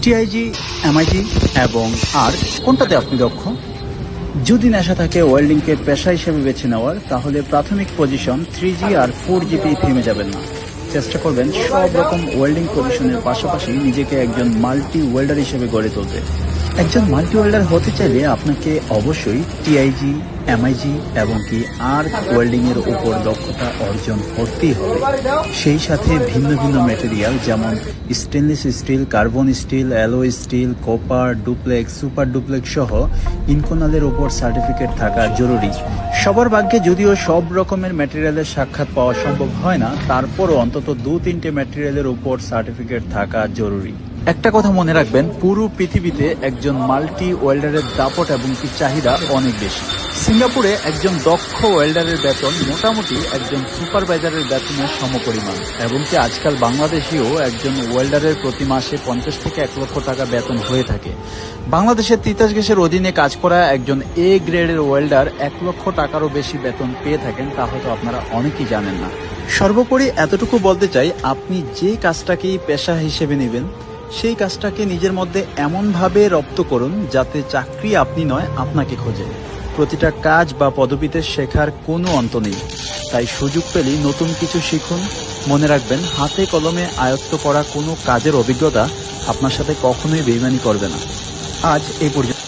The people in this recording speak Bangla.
টিআইজি, এমআইজি এবং আর কোনটাতে আপনি দক্ষ? যদি নেশা থাকে ওয়েল্ডিংকে পেশা হিসেবে বেছে নেওয়ার, তাহলে প্রাথমিক পজিশন 3G আর 4GP থেমে যাবেন না। চেষ্টা করবেন সব রকম ওয়েল্ডিং পজিশনের পাশাপাশি নিজেকে একজন মাল্টি ওয়েল্ডার হিসেবে গড়ে তুলতে। একজন মাল্টি ওয়েল্ডার হতে চাইলে আপনাকে অবশ্যই টিআইজি, এমআইজি এবং কি আর্ক ওয়েল্ডিং এর উপর দক্ষতা অর্জন করতেই হবে। সেই সাথে ভিন্ন ভিন্ন ম্যাটেরিয়াল যেমন stainless steel, carbon still, alloy still, copper, duplex, super duplex সহ ইনকোনালের উপর সার্টিফিকেট থাকা জরুরি। সবার ভাগ্যে যদিও সব রকমের ম্যাটেরিয়ালের সাক্ষাৎ পাওয়া সম্ভব হয় না, তারপরও অন্তত 2-3টে ম্যাটেরিয়ালের উপর সার্টিফিকেট থাকা জরুরি। একটা কথা মনে রাখবেন, পুরো পৃথিবীতে একজন মাল্টি ওয়েল্ডারের দাপট এবং কি চাহিদা অনেক বেশি। সিঙ্গাপুরে একজন দক্ষ ওয়েল্ডারের বেতন মোটামুটি একজন সুপারভাইজারের বেতনের সমপরিমাণ, এবং কি আজকাল বাংলাদেশেও একজন ওয়েল্ডারের প্রতি মাসে 50 থেকে 1 লক্ষ টাকা বেতন হয়ে থাকে। বাংলাদেশের তিতাস গ্যাসের অধীনে কাজ করা একজন এ গ্রেডের ওয়েল্ডার 1 লক্ষ টাকারও বেশি বেতন পেয়ে থাকেন, তা হয়তো আপনারা অনেকেই জানেন না। সর্বোপরি এতটুকু বলতে চাই, আপনি যে কাজটাকেই পেশা হিসেবে নেবেন, সেই কাজটাকে নিজের মধ্যে এমনভাবে রপ্ত করুন যাতে চাকরি আপনি নয়, আপনাকে খোঁজে। প্রতিটা কাজ বা পদবিতে শেখার কোনো অন্ত নেই, তাই সুযোগ পেলেই নতুন কিছু শিখুন। মনে রাখবেন, হাতে কলমে আয়ত্ত করা কোনো কাজের অভিজ্ঞতা আপনার সাথে কখনোই বেইমানি করবে না। আজ এই পর্যন্ত।